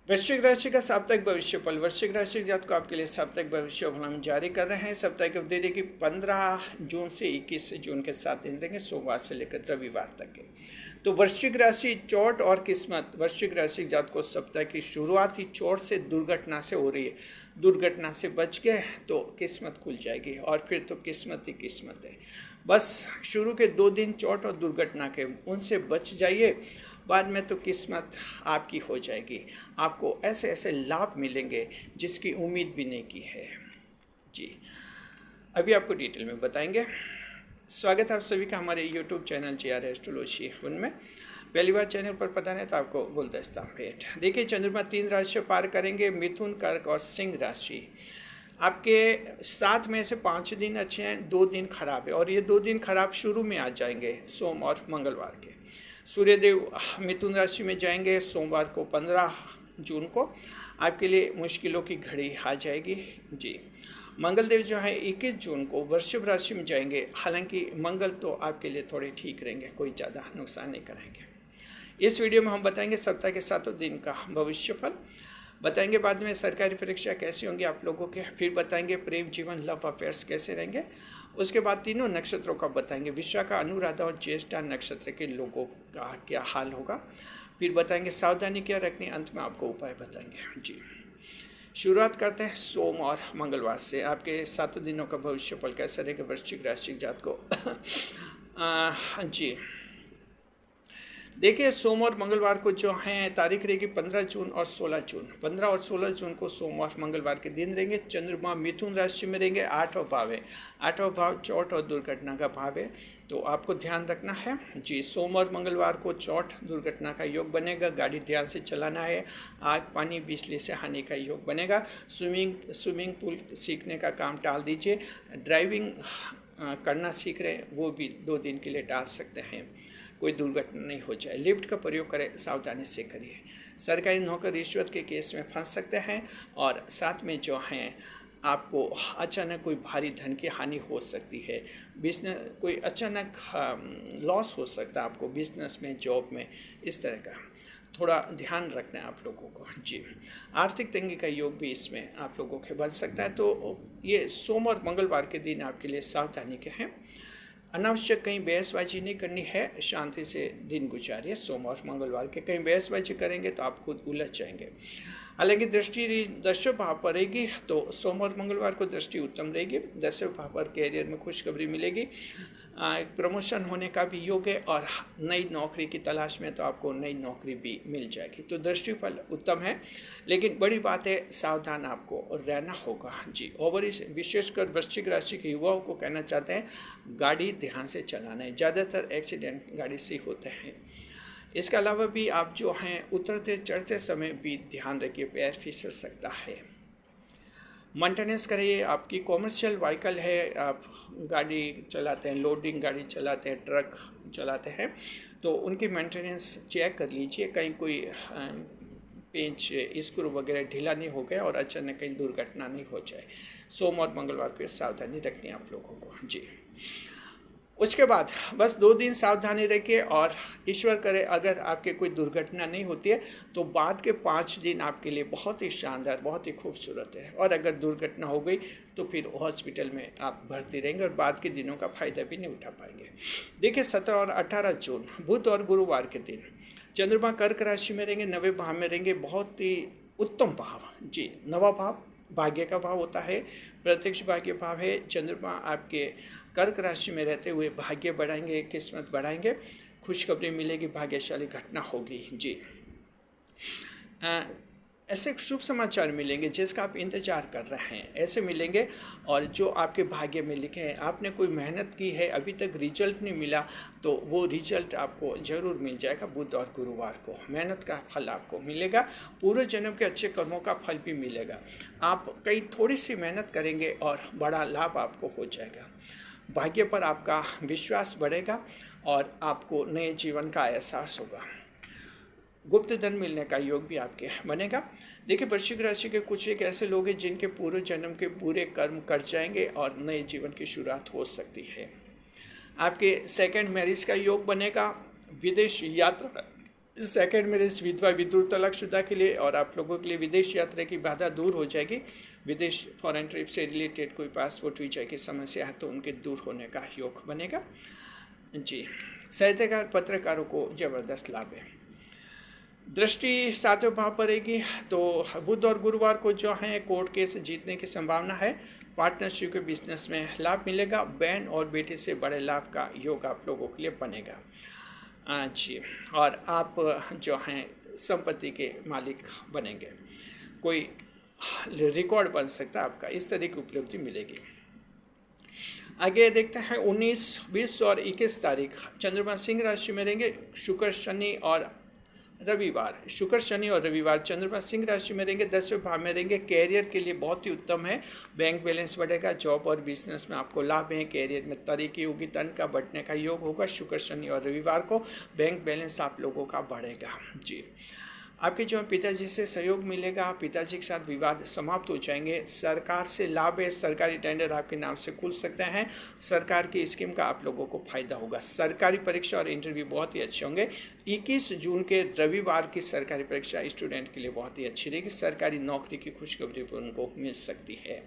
वृश्चिक राशि का साप्ताहिक भविष्यफल। वृश्चिक राशि के जातकों को आपके लिए साप्ताहिक भविष्यफल हम जारी कर रहे हैं। साप्ताहिक अवधि रहेगी 15 जून से 21 जून के 7 दिन रहेंगे, सोमवार से लेकर रविवार तक के। तो वृश्चिक राशि चोट और किस्मत। वृश्चिक राशि के जातकों को सप्ताह की शुरुआत ही चोट से, दुर्घटना से हो रही है। दुर्घटना से बच गए तो किस्मत खुल जाएगी और फिर तो किस्मत ही किस्मत है। बस शुरू के 2 दिन चोट और दुर्घटना के, उनसे बच जाइए, बाद में तो किस्मत आपकी हो जाएगी। आपको ऐसे ऐसे लाभ मिलेंगे जिसकी उम्मीद भी नहीं की है। जी, अभी आपको डिटेल में बताएंगे। स्वागत है आप सभी का हमारे यूट्यूब चैनल JR एस्ट्रोलॉजी उनमें। पहली बार चैनल पर पता नहीं तो आपको गुलदस्ता भेंट। देखिए, चंद्रमा 3 राशियाँ पार करेंगे, मिथुन, कर्क और सिंह राशि। आपके 7 में से 5 दिन अच्छे हैं, 2 दिन खराब है, और ये 2 दिन खराब शुरू में आ जाएंगे, सोम और मंगलवार के। सूर्यदेव मिथुन राशि में जाएंगे सोमवार को 15 जून को। आपके लिए मुश्किलों की घड़ी आ जाएगी। जी, मंगलदेव जो है 21 जून को वृषभ राशि में जाएंगे। हालांकि मंगल तो आपके लिए थोड़े ठीक रहेंगे, कोई ज़्यादा नुकसान नहीं करेंगे। इस वीडियो में हम बताएंगे सप्ताह के 7 दिन का भविष्यफल, बताएंगे बाद में सरकारी परीक्षा कैसी होंगी आप लोगों के, फिर बताएंगे प्रेम जीवन, लव अफेयर्स कैसे रहेंगे। उसके बाद तीनों नक्षत्रों का बताएंगे, विशाखा, अनुराधा और ज्येष्ठा नक्षत्र के लोगों का क्या हाल होगा। फिर बताएंगे सावधानी क्या रखनी, अंत में आपको उपाय बताएंगे। जी, शुरुआत करते हैं सोम और मंगलवार से। आपके 7 दिनों का भविष्यफल कैसा रहेगा वृश्चिक राशि जात को। जी, देखिए, सोम और मंगलवार को जो है तारीख रहेगी 15 जून और 16 जून। 15 और 16 जून को सोम और मंगलवार के दिन रहेंगे। चंद्रमा मिथुन राशि में रहेंगे, 8वां भाव है। 8वां भाव चोट और दुर्घटना का भाव है, तो आपको ध्यान रखना है। जी, सोम और मंगलवार को चोट दुर्घटना का योग बनेगा। गाड़ी ध्यान से चलाना है। आग, पानी, बिजली से हानि का योग बनेगा। स्विमिंग पूल सीखने का काम टाल दीजिए। ड्राइविंग करना सीख रहे हैं वो भी 2 दिन के लिए टाल सकते हैं, कोई दुर्घटना नहीं हो जाए। लिफ्ट का प्रयोग करें, सावधानी से करिए। सरकारी नौकर रिश्वत के केस में फंस सकते हैं, और साथ में जो हैं आपको अचानक कोई भारी धन की हानि हो सकती है। बिजनेस कोई अचानक लॉस हो सकता है आपको, बिजनेस में, जॉब में, इस तरह का थोड़ा ध्यान रखना है आप लोगों को। जी, आर्थिक तंगी का योग भी इसमें आप लोगों के बन सकता है। तो ये सोम और मंगलवार के दिन आपके लिए सावधानी के हैं। अनावश्यक कहीं बहसबाजी नहीं करनी है, शांति से दिन गुजारिए। सोम और मंगलवार के कहीं बहसबाजी करेंगे तो आप खुद उलझ जाएंगे। हालांकि दृष्टि 10वें भाव पर रहेगी, तो सोम और मंगलवार को दृष्टि उत्तम रहेगी। 10वें भाव पर कैरियर में खुशखबरी मिलेगी, प्रमोशन होने का भी योग है, और नई नौकरी की तलाश में तो आपको नई नौकरी भी मिल जाएगी। तो दृष्टिफल उत्तम है, लेकिन बड़ी बात है सावधान आपको रहना होगा। जी, और विशेषकर वृश्चिक राशि के युवाओं को कहना चाहते हैं, गाड़ी ध्यान से चलाना है। ज़्यादातर एक्सीडेंट गाड़ी से होते हैं। इसके अलावा भी आप जो हैं उतरते चढ़ते समय भी ध्यान रखिए, पैर फिसल सकता है। मेंटेनेंस करिए। आपकी कॉमर्शियल व्हीकल है, आप गाड़ी चलाते हैं, लोडिंग गाड़ी चलाते हैं, ट्रक चलाते हैं, तो उनकी मेंटेनेंस चेक कर लीजिए, कहीं कोई पेंच, स्क्रू वगैरह ढीला नहीं हो गया और अचानक कहीं दुर्घटना नहीं हो जाए। सोम और मंगलवार को सावधानी रखनी है आप लोगों को। जी, उसके बाद बस 2 दिन सावधानी रखिए, और ईश्वर करे अगर आपके कोई दुर्घटना नहीं होती है तो बाद के 5 दिन आपके लिए बहुत ही शानदार, बहुत ही खूबसूरत है। और अगर दुर्घटना हो गई तो फिर हॉस्पिटल में आप भर्ती रहेंगे और बाद के दिनों का फ़ायदा भी नहीं उठा पाएंगे। देखिए, 17 और 18 जून बुध और गुरुवार के दिन चंद्रमा कर्क राशि में रहेंगे, 9वें भाव में रहेंगे। बहुत ही उत्तम भाव। जी, 9वां भाव भाग्य का भाव होता है, प्रत्यक्ष भाग्य भाव है। चंद्रमा आपके कर्क राशि में रहते हुए भाग्य बढ़ाएंगे, किस्मत बढ़ाएंगे, खुशखबरी मिलेगी, भाग्यशाली घटना होगी। जी, ऐसे शुभ समाचार मिलेंगे जिसका आप इंतजार कर रहे हैं, ऐसे मिलेंगे। और जो आपके भाग्य में लिखे हैं, आपने कोई मेहनत की है, अभी तक रिजल्ट नहीं मिला, तो वो रिजल्ट आपको ज़रूर मिल जाएगा। बुध और गुरुवार को मेहनत का फल आपको मिलेगा, पूर्व जन्म के अच्छे कर्मों का फल भी मिलेगा। आप कई थोड़ी सी मेहनत करेंगे और बड़ा लाभ आपको हो जाएगा। भाग्य पर आपका विश्वास बढ़ेगा और आपको नए जीवन का एहसास होगा। गुप्त धन मिलने का योग भी आपके बनेगा। देखिए, वृश्चिक राशि के कुछ एक ऐसे लोग हैं जिनके पूर्व जन्म के बुरे कर्म कट जाएंगे और नए जीवन की शुरुआत हो सकती है। आपके सेकंड मैरिज का योग बनेगा। विदेश यात्रा सेकेंड मैरिज, विधवा विधुर तलाकशुदा के लिए और आप लोगों के लिए विदेश यात्रा की बाधा दूर हो जाएगी। विदेश फॉरेन ट्रिप से रिलेटेड कोई पासपोर्ट वीजा की समस्या है तो उनके दूर होने का योग बनेगा जी। साहित्यकार पत्रकारों को जबरदस्त लाभ है। दृष्टि सातवें भाव पर रहेगी तो बुध और गुरुवार को जो है कोर्ट केस जीतने की संभावना है। पार्टनरशिप के बिजनेस में लाभ मिलेगा। बहन और बेटे से बड़े लाभ का योग आप लोगों के लिए बनेगा जी। और आप जो हैं संपत्ति के मालिक बनेंगे, कोई रिकॉर्ड बन सकता है आपका, इस तरह की उपलब्धि मिलेगी। आगे देखते हैं 19, 20 और 21 तारीख चंद्रमा सिंह राशि में रहेंगे। शुक्र शनि और रविवार चंद्रमा सिंह राशि में रहेंगे, 10वें भाव में रहेंगे। कैरियर के लिए बहुत ही उत्तम है। बैंक बैलेंस बढ़ेगा। जॉब और बिजनेस में आपको लाभ है। कैरियर में तरक्की होगी। धन का बढ़ने का योग होगा। शुक्र शनि और रविवार को बैंक बैलेंस आप लोगों का बढ़ेगा जी। आपके जो पिताजी से सहयोग मिलेगा। पिताजी के साथ विवाद समाप्त हो जाएंगे। सरकार से लाभ है। सरकारी टेंडर आपके नाम से खुल सकते हैं। सरकार की स्कीम का आप लोगों को फायदा होगा। सरकारी परीक्षा और इंटरव्यू बहुत ही अच्छे होंगे। 21 जून के रविवार की सरकारी परीक्षा स्टूडेंट के लिए बहुत ही अच्छी रहेगी। सरकारी नौकरी की खुशखबरी पर उनको मिल सकती है।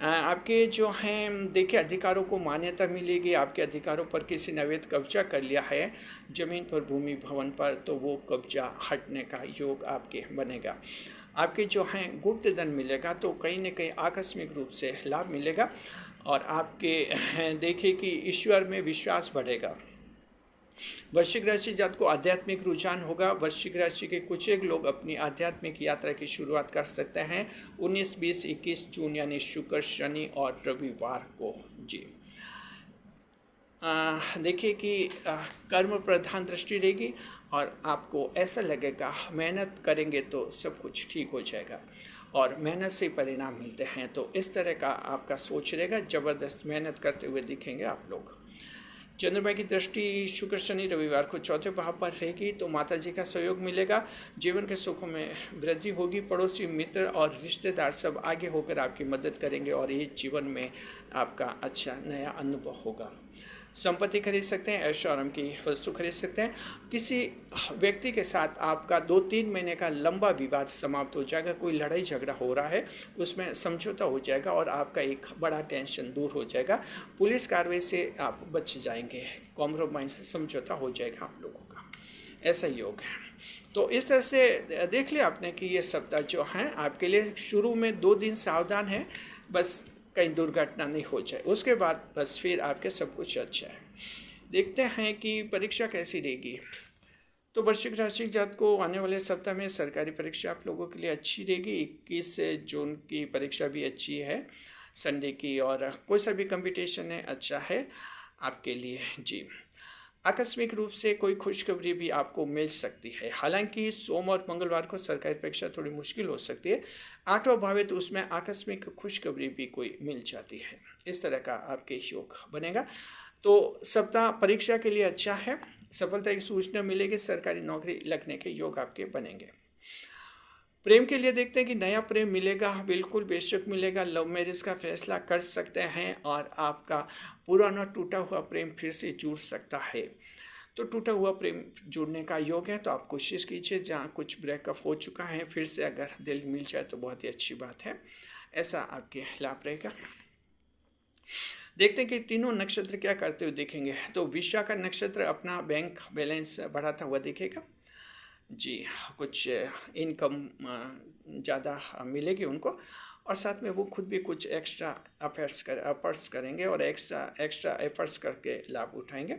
आपके जो हैं देखिए अधिकारों को मान्यता मिलेगी। आपके अधिकारों पर किसी ने अवैध कब्जा कर लिया है जमीन पर, भूमि, भवन पर, तो वो कब्जा हटने का योग आपके बनेगा। आपके जो हैं गुप्त धन मिलेगा तो कहीं न कहीं आकस्मिक रूप से लाभ मिलेगा। और आपके देखिए कि ईश्वर में विश्वास बढ़ेगा। वृश्चिक राशि जात को आध्यात्मिक रुझान होगा। वृश्चिक राशि के कुछ एक लोग अपनी आध्यात्मिक यात्रा की शुरुआत कर सकते हैं 19, 20, 21 जून यानी शुक्र, शनि और रविवार को जी। देखिए कि कर्म प्रधान दृष्टि रहेगी और आपको ऐसा लगेगा मेहनत करेंगे तो सब कुछ ठीक हो जाएगा और मेहनत से परिणाम मिलते हैं। तो इस तरह का आपका सोच रहेगा। ज़बरदस्त मेहनत करते हुए दिखेंगे आप लोग। चंद्रमा की दृष्टि शुक्र, शनि, रविवार को चौथे भाव पर रहेगी तो माता जी का सहयोग मिलेगा। जीवन के सुखों में वृद्धि होगी। पड़ोसी, मित्र और रिश्तेदार सब आगे होकर आपकी मदद करेंगे और ये जीवन में आपका अच्छा नया अनुभव होगा। संपत्ति खरीद सकते हैं। ऐशो आराम की वस्तु खरीद सकते हैं। किसी व्यक्ति के साथ आपका 2-3 महीने का लंबा विवाद समाप्त हो जाएगा। कोई लड़ाई झगड़ा हो रहा है उसमें समझौता हो जाएगा और आपका एक बड़ा टेंशन दूर हो जाएगा। पुलिस कार्रवाई से आप बच जाएंगे। कॉम्प्रोमाइज से समझौता हो जाएगा आप लोगों का, ऐसा योग है। तो इस तरह से देख लिया आपने कि ये सप्ताह जो हैं आपके लिए शुरू में 2 दिन सावधान है, बस कहीं दुर्घटना नहीं हो जाए, उसके बाद बस फिर आपके सब कुछ अच्छा है। देखते हैं कि परीक्षा कैसी रहेगी। तो वृश्चिक राशि जात को आने वाले सप्ताह में सरकारी परीक्षा आप लोगों के लिए अच्छी रहेगी। 21 जून की परीक्षा भी अच्छी है संडे की, और कोई सा भी कंपटीशन है अच्छा है आपके लिए जी। आकस्मिक रूप से कोई खुशखबरी भी आपको मिल सकती है। हालांकि सोम और मंगलवार को सरकारी परीक्षा थोड़ी मुश्किल हो सकती है। 8वां भाव है तो उसमें आकस्मिक खुशखबरी भी कोई मिल जाती है। इस तरह का आपके योग बनेगा। तो सप्ताह परीक्षा के लिए अच्छा है। सफलता की सूचना मिलेगी। सरकारी नौकरी लगने के योग आपके बनेंगे। प्रेम के लिए देखते हैं कि नया प्रेम मिलेगा, बिल्कुल बेशक मिलेगा। लव मैरिज का फैसला कर सकते हैं और आपका पुराना टूटा हुआ प्रेम फिर से जुड़ सकता है। तो टूटा हुआ प्रेम जुड़ने का योग है तो आप कोशिश कीजिए। जहाँ कुछ ब्रेकअप हो चुका है फिर से अगर दिल मिल जाए तो बहुत ही अच्छी बात है, ऐसा आपके लाभ रहेगा। देखते हैं कि तीनों नक्षत्र क्या करते हुए दिखेंगे। तो विशाखा नक्षत्र अपना बैंक बैलेंस बढ़ाता हुआ दिखेगा जी। कुछ इनकम ज़्यादा मिलेगी उनको और साथ में वो खुद भी कुछ एक्स्ट्रा एफर्ट्स करेंगे और एक्स्ट्रा एफर्ट्स करके लाभ उठाएंगे।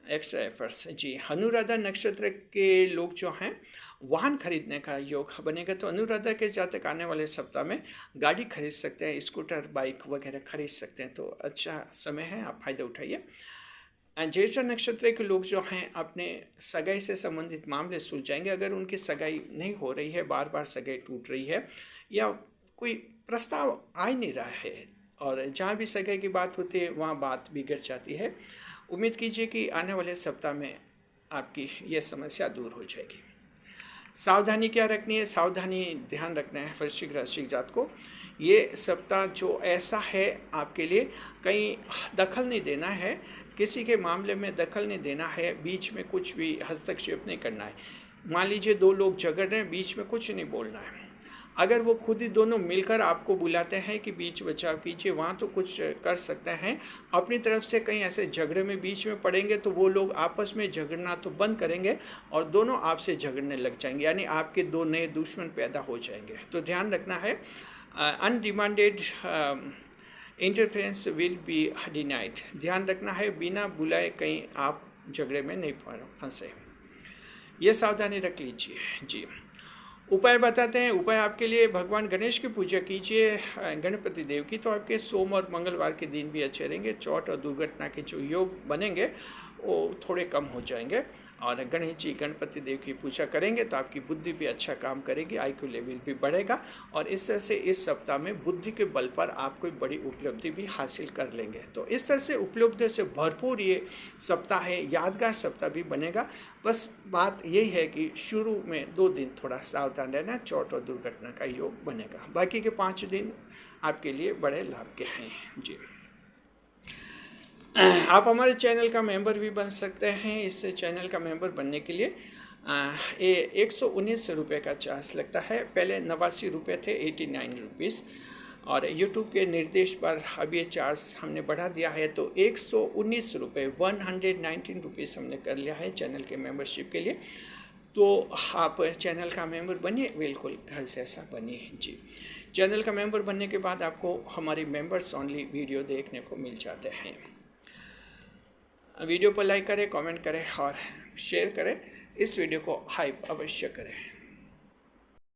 एक्स्ट्रा एफर्ट्स जी। अनुराधा नक्षत्र के लोग जो हैं वाहन खरीदने का योग बनेगा। तो अनुराधा के जातक आने वाले सप्ताह में गाड़ी खरीद सकते हैं, स्कूटर, बाइक वगैरह खरीद सकते हैं। तो अच्छा समय है, आप फायदा उठाइए। ज्येष्ठा नक्षत्र के लोग जो हैं अपने सगाई से संबंधित मामले सुलझाएंगे। अगर उनकी सगाई नहीं हो रही है, बार बार सगाई टूट रही है या कोई प्रस्ताव आ ही नहीं रहा है और जहाँ भी सगाई की बात होती है वहाँ बात बिगड़ जाती है, उम्मीद कीजिए कि आने वाले सप्ताह में आपकी यह समस्या दूर हो जाएगी। सावधानी क्या रखनी है? सावधानी ध्यान रखना है वृश्चिक राशि जात को। ये सप्ताह जो ऐसा है आपके लिए कहीं दखल नहीं देना है, किसी के मामले में दखल नहीं देना है, बीच में कुछ भी हस्तक्षेप नहीं करना है। मान लीजिए दो लोग झगड़ रहे हैं, बीच में कुछ नहीं बोलना है। अगर वो खुद ही दोनों मिलकर आपको बुलाते हैं कि बीच बचाव कीजिए, वहाँ तो कुछ कर सकते हैं। अपनी तरफ से कहीं ऐसे झगड़े में बीच में पड़ेंगे तो वो लोग आपस में झगड़ना तो बंद करेंगे और दोनों आपसे झगड़ने लग जाएंगे, यानी आपके दो नए दुश्मन पैदा हो जाएंगे। तो ध्यान रखना है, अनडिमांडेड इंटरफेरेंस विल बी डिनाइड। ध्यान रखना है, बिना बुलाए कहीं आप झगड़े में नहीं फंसे, ये सावधानी रख लीजिए जी। उपाय बताते हैं। उपाय आपके लिए, भगवान गणेश की पूजा कीजिए, गणपति देव की, तो आपके सोम और मंगलवार के दिन भी अच्छे रहेंगे। चोट और दुर्घटना के जो योग बनेंगे वो थोड़े कम हो जाएंगे। और गणेश जी, गणपति देव की पूजा करेंगे तो आपकी बुद्धि भी अच्छा काम करेगी, IQ लेवल भी बढ़ेगा और इस तरह से इस सप्ताह में बुद्धि के बल पर आप कोई बड़ी उपलब्धि भी हासिल कर लेंगे। तो इस तरह से उपलब्धि से भरपूर ये सप्ताह है, यादगार सप्ताह भी बनेगा। बस बात यही है कि शुरू में 2 दिन थोड़ा सावधान रहना, चोट और दुर्घटना का योग बनेगा। बाकी के 5 दिन आपके लिए बड़े लाभ के हैं जी। आप हमारे चैनल का मेंबर भी बन सकते हैं। इस चैनल का मेंबर बनने के लिए ये 119 रुपये का चार्ज लगता है। पहले 89 रुपये थे, 89 रुपीज़। और यूट्यूब के निर्देश पर अब ये चार्ज हमने बढ़ा दिया है, तो 119 रुपये, 119 रुपीज़ हमने कर लिया है चैनल के मेंबरशिप के लिए। तो आप चैनल का मेंबर बनिए, बिल्कुल घर जैसा बनिए जी। चैनल का मेंबर बनने के बाद आपको हमारी मेंबर्स ओनली वीडियो देखने को मिल जाते हैं। वीडियो पर लाइक करें, कमेंट करें और शेयर करें। इस वीडियो को हाइप अवश्य करें।